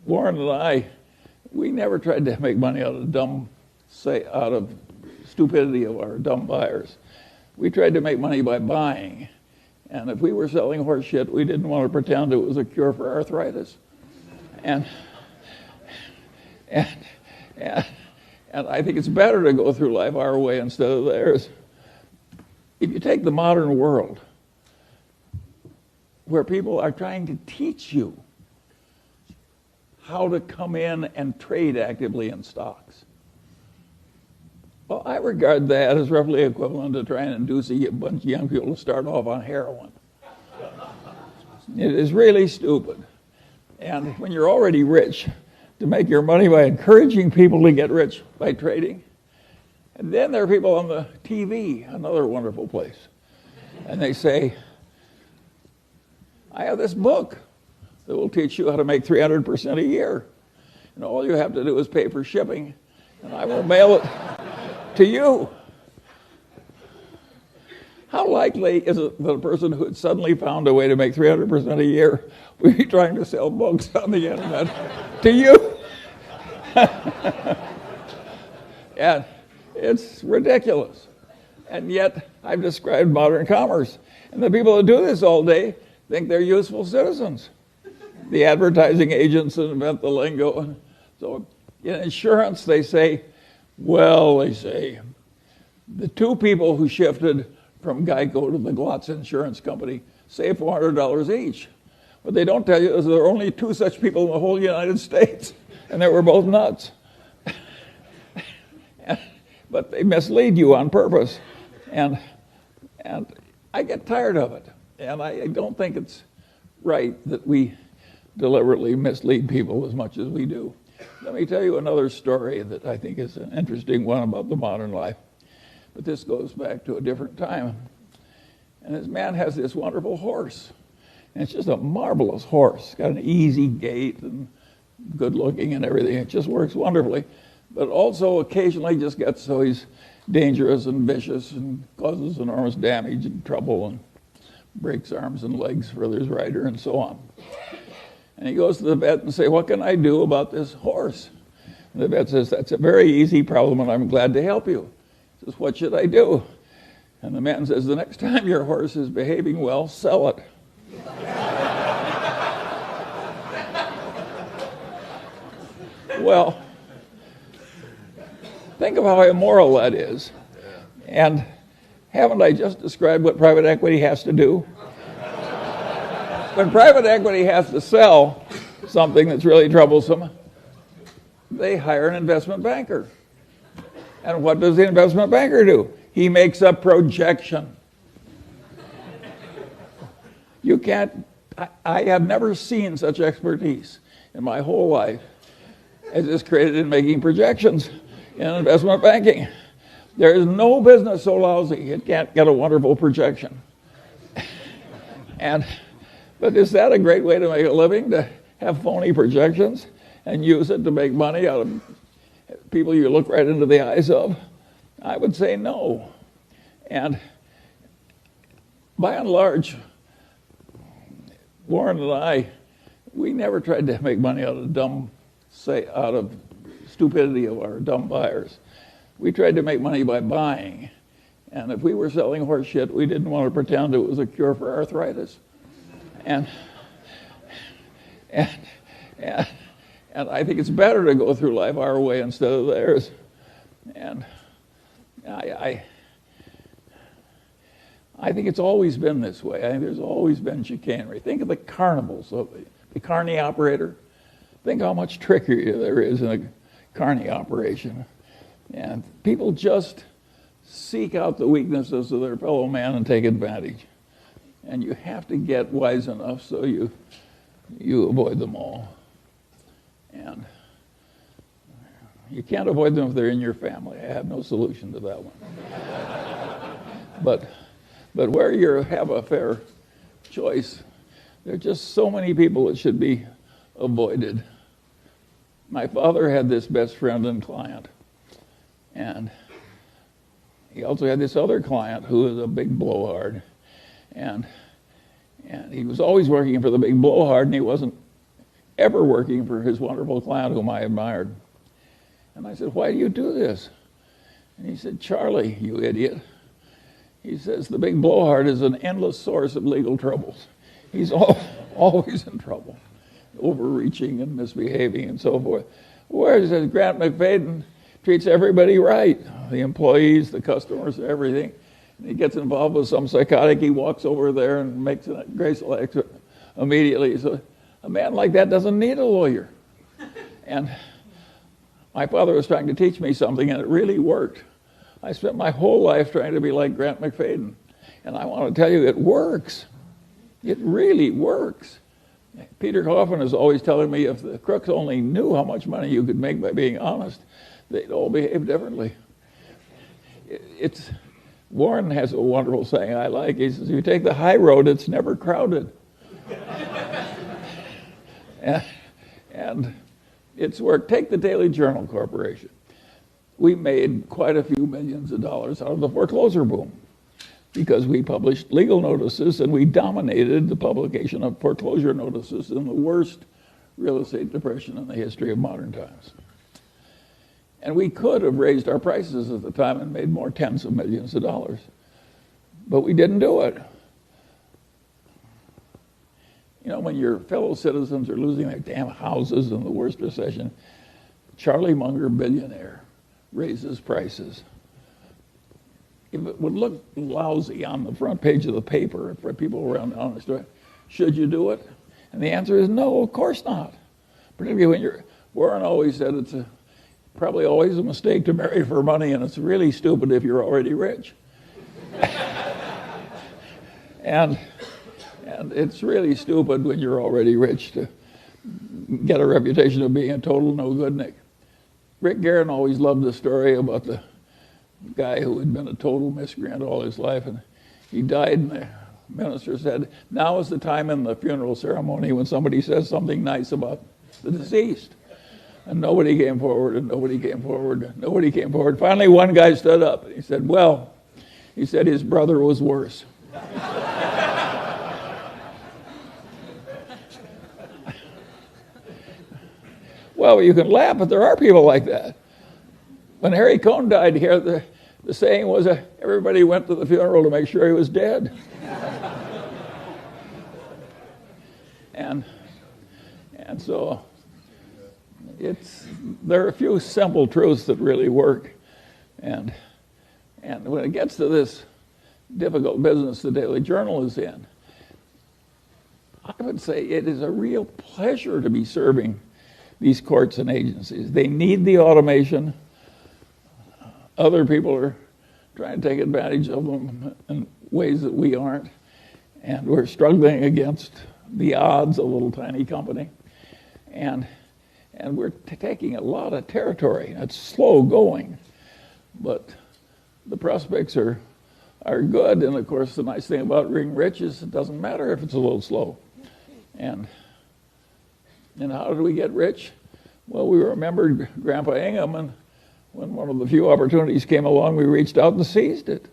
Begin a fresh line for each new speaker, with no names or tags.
Warren and I, we never tried to make money out of stupidity of our dumb buyers. We tried to make money by buying. And if we were selling horse shit, we didn't want to pretend it was a cure for arthritis. And I think it's better to go through life our way instead of theirs. If you take the modern world, where people are trying to teach you how to come in and trade actively in stocks, well, I regard that as roughly equivalent to trying to induce a bunch of young people to start off on heroin. It is really stupid. And when you're already rich, to make your money by encouraging people to get rich by trading. And then there are people on the TV, another wonderful place. And they say, I have this book that will teach you how to make 300% a year. And all you have to do is pay for shipping, and I will mail it to you. How likely is it that a person who had suddenly found a way to make 300% a year would be trying to sell books on the internet to you? And it's ridiculous. And yet, I've described modern commerce. And the people who do this all day think they're useful citizens. The advertising agents that invent the lingo. So in insurance, they say, the two people who shifted from Geico to the Glotz Insurance Company saved $400 each. What they don't tell you is there are only two such people in the whole United States, and they were both nuts. But they mislead you on purpose. And I get tired of it. And I don't think it's right that we deliberately mislead people as much as we do. Let me tell you another story that I think is an interesting one about the modern life. But this goes back to a different time. And this man has this wonderful horse. And it's just a marvelous horse. It's got an easy gait and good looking and everything. It just works wonderfully. But also occasionally just gets so he's dangerous and vicious and causes enormous damage and trouble and breaks arms and legs for his rider and so on. And he goes to the vet and says, what can I do about this horse? And the vet says, that's a very easy problem and I'm glad to help you. He says, what should I do? And the man says, the next time your horse is behaving well, sell it. Well, think of how immoral that is. And haven't I just described what private equity has to do? When private equity has to sell something that's really troublesome, they hire an investment banker. And what does the investment banker do? He makes a projection. You can't, I have never seen such expertise in my whole life as is created in making projections in investment banking. There is no business so lousy it can't get a wonderful projection. But is that a great way to make a living, to have phony projections and use it to make money out of people you look right into the eyes of? I would say no. And by and large, Warren and I, we never tried to make money out of stupidity of our dumb buyers. We tried to make money by buying. And if we were selling horse shit, we didn't want to pretend it was a cure for arthritis. And I think it's better to go through life our way instead of theirs. And I think it's always been this way. I think there's always been chicanery. Think of the carnivals, of the carny operator. Think how much trickery there is in a carny operation. And people just seek out the weaknesses of their fellow man and take advantage. And you have to get wise enough so you avoid them all. And you can't avoid them if they're in your family. I have no solution to that one. But where you have a fair choice, there are just so many people that should be avoided. My father had this best friend and client. And he also had this other client who was a big blowhard. And he was always working for the big blowhard, and he wasn't ever working for his wonderful client whom I admired. And I said, why do you do this? And he said, Charlie, you idiot. He says, the big blowhard is an endless source of legal troubles. He's always in trouble, overreaching and misbehaving and so forth. Whereas Grant McFadden treats everybody right, the employees, the customers, everything. And he gets involved with some psychotic, he walks over there and makes a graceful exit immediately. So a man like that doesn't need a lawyer. And my father was trying to teach me something, and it really worked. I spent my whole life trying to be like Grant McFadden. And I want to tell you, it works. It really works. Peter Coffin is always telling me if the crooks only knew how much money you could make by being honest, they'd all behave differently. Warren has a wonderful saying I like. He says, if you take the high road, it's never crowded. and it's worked. Take the Daily Journal Corporation. We made quite a few millions of dollars out of the foreclosure boom because we published legal notices and we dominated the publication of foreclosure notices in the worst real estate depression in the history of modern times. And we could have raised our prices at the time and made more tens of millions of dollars. But we didn't do it. You know, when your fellow citizens are losing their damn houses in the worst recession, Charlie Munger, billionaire, raises prices. If it would look lousy on the front page of the paper for people around the store, should you do it? And the answer is no, of course not. Particularly when Warren always said it's probably always a mistake to marry for money, and it's really stupid if you're already rich. and it's really stupid when you're already rich to get a reputation of being a total no-goodnik. Rick Guerin always loved the story about the guy who had been a total miscreant all his life, and he died, and the minister said, now is the time in the funeral ceremony when somebody says something nice about the deceased. And nobody came forward, and nobody came forward, and nobody came forward. Finally, one guy stood up, and he said, well, he said his brother was worse. Well, you can laugh, but there are people like that. When Harry Cohn died here, the saying was everybody went to the funeral to make sure he was dead. and so there are a few simple truths that really work. And when it gets to this difficult business the Daily Journal is in, I would say it is a real pleasure to be serving these courts and agencies. They need the automation. Other people are trying to take advantage of them in ways that we aren't. And we're struggling against the odds, a little tiny company. And we're taking a lot of territory. It's slow going, but the prospects are good. And of course, the nice thing about being rich is it doesn't matter if it's a little slow. And how did we get rich? Well, we remembered Grandpa Ingham, and when one of the few opportunities came along, we reached out and seized it.